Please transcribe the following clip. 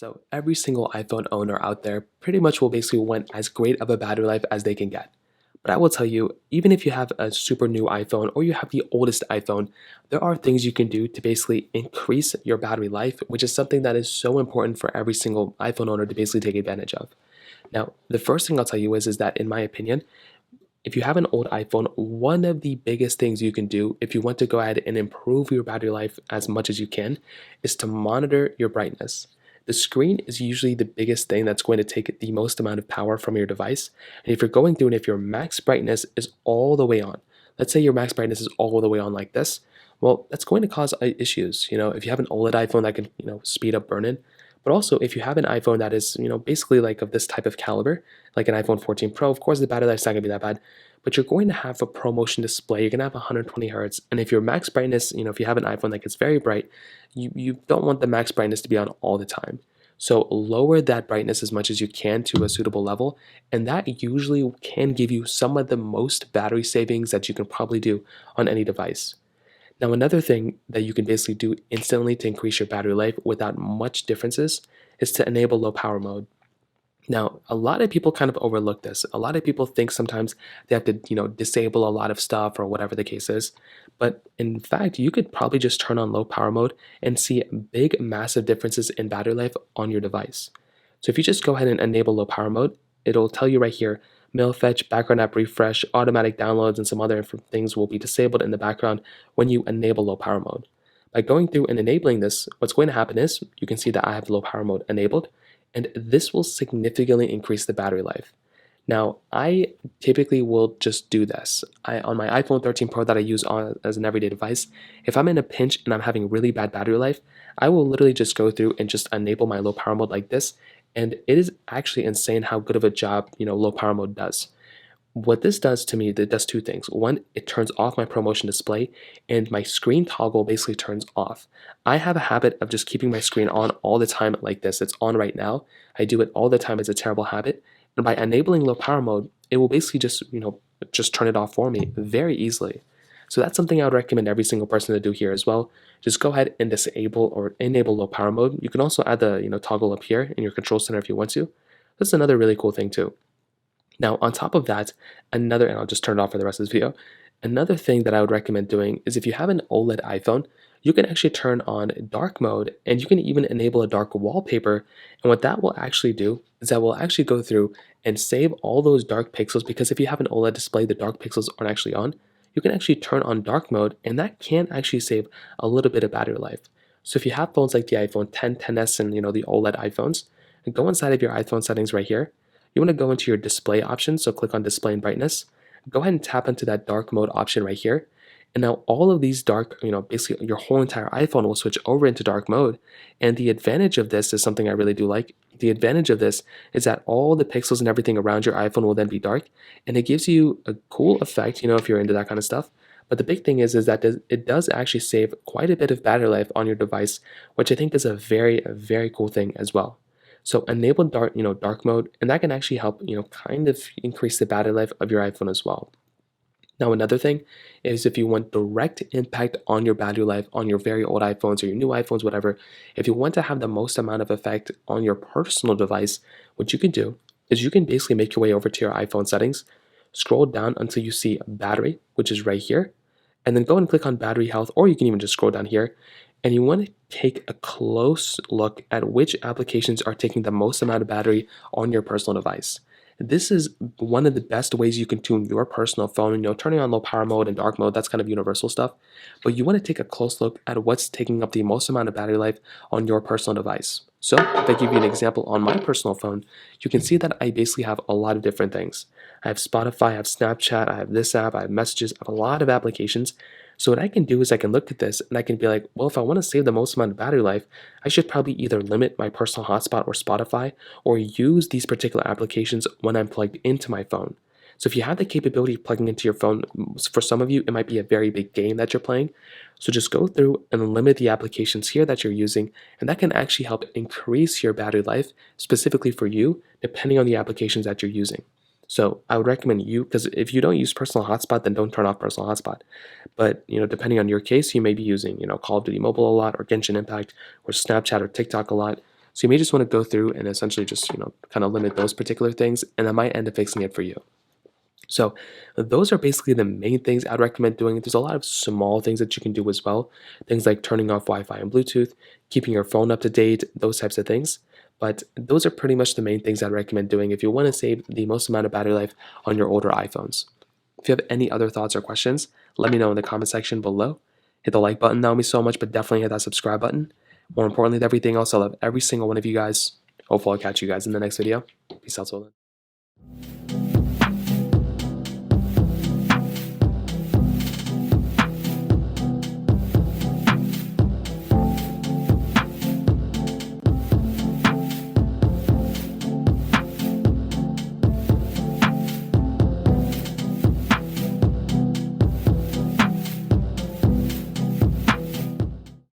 So every single iPhone owner out there pretty much will basically want as great of a battery life as they can get. But I will tell you, even if you have a super new iPhone or you have the oldest iPhone, there are things you can do to basically increase your battery life, which is something that is so important for every single iPhone owner to basically take advantage of. Now, the first thing I'll tell you is that in my opinion, if you have an old iPhone, one of the biggest things you can do if you want to go ahead and improve your battery life as much as you can is to monitor your brightness. The screen is usually the biggest thing that's going to take the most amount of power from your device. And if you're going through and if your max brightness is all the way on, let's say your max brightness is all the way on like this, well, that's going to cause issues. If you have an OLED iPhone that can, speed up burn-in, but also if you have an iPhone that is, basically like of this type of caliber, like an iPhone 14 Pro, of course the battery life's not gonna be that bad, but you're going to have a ProMotion display, you're gonna have 120 hertz, and if your max brightness, if you have an iPhone that gets very bright, you don't want the max brightness to be on all the time. So lower that brightness as much as you can to a suitable level, and that usually can give you some of the most battery savings that you can probably do on any device. Now, another thing that you can basically do instantly to increase your battery life without much differences is to enable low power mode. Now, a lot of people kind of overlook this. A lot of people think sometimes they have to, disable a lot of stuff or whatever the case is. But in fact, you could probably just turn on low power mode and see big, massive differences in battery life on your device. So if you just go ahead and enable low power mode, it'll tell you right here, mail fetch, background app refresh, automatic downloads, and some other things will be disabled in the background when you enable low power mode. By going through and enabling this, what's going to happen is you can see that I have low power mode enabled, and this will significantly increase the battery life. Now, I typically will just do this. On my iPhone 13 Pro that I use as an everyday device, if I'm in a pinch and I'm having really bad battery life, I will literally just go through and just enable my low power mode like this, and it is actually insane how good of a job, low power mode does. What this does to me, it does two things. One, it turns off my ProMotion display, and my screen toggle basically turns off. I have a habit of just keeping my screen on all the time like this. It's on right now. I do it all the time. It's a terrible habit. And by enabling low power mode, it will basically just turn it off for me very easily. So that's something I would recommend every single person to do here as well. Just go ahead and disable or enable low power mode. You can also add the toggle up here in your control center if you want to. That's another really cool thing too. Now, on top of that, and I'll just turn it off for the rest of this video. Another thing that I would recommend doing is if you have an OLED iPhone, you can actually turn on dark mode and you can even enable a dark wallpaper. And what that will actually do is that will actually go through and save all those dark pixels, because if you have an OLED display, the dark pixels aren't actually on. You can actually turn on dark mode, and that can actually save a little bit of battery life. So if you have phones like the iPhone 10, 10s, and the OLED iPhones, go inside of your iPhone settings right here. You want to go into your display options, so click on display and brightness. Go ahead and tap into that dark mode option right here. And now all of these dark, basically your whole entire iPhone will switch over into dark mode. And the advantage of this is something I really do like. The advantage of this is that all the pixels and everything around your iPhone will then be dark. And it gives you a cool effect, if you're into that kind of stuff. But the big thing is that it does actually save quite a bit of battery life on your device, which I think is a very, very cool thing as well. So enable dark mode, and that can actually help, kind of increase the battery life of your iPhone as well. Now, another thing is if you want direct impact on your battery life on your very old iPhones or your new iPhones, whatever, if you want to have the most amount of effect on your personal device, what you can do is you can basically make your way over to your iPhone settings, scroll down until you see battery, which is right here, and then go and click on battery health, or you can even just scroll down here, and you want to take a close look at which applications are taking the most amount of battery on your personal device. This is one of the best ways you can tune your personal phone. Turning on low power mode and dark mode, that's kind of universal stuff. But you want to take a close look at what's taking up the most amount of battery life on your personal device. So if I give you an example on my personal phone, you can see that I basically have a lot of different things. I have Spotify, I have Snapchat, I have this app, I have messages, I have a lot of applications. So what I can do is I can look at this and I can be like, well, if I want to save the most amount of battery life, I should probably either limit my personal hotspot or Spotify, or use these particular applications when I'm plugged into my phone. So if you have the capability of plugging into your phone, for some of you, it might be a very big game that you're playing. So just go through and limit the applications here that you're using, and that can actually help increase your battery life specifically for you, depending on the applications that you're using. So I would recommend you, because if you don't use personal hotspot, then don't turn off personal hotspot. But depending on your case, you may be using Call of Duty Mobile a lot, or Genshin Impact, or Snapchat or TikTok a lot. So you may just want to go through and essentially just, kind of limit those particular things, and that might end up fixing it for you. So those are basically the main things I'd recommend doing. There's a lot of small things that you can do as well. Things like turning off Wi-Fi and Bluetooth, keeping your phone up to date, those types of things. But those are pretty much the main things I'd recommend doing if you want to save the most amount of battery life on your older iPhones. If you have any other thoughts or questions, let me know in the comment section below. Hit the like button, that would mean so much, but definitely hit that subscribe button. More importantly than everything else, I love every single one of you guys. Hopefully I'll catch you guys in the next video. Peace out, till then.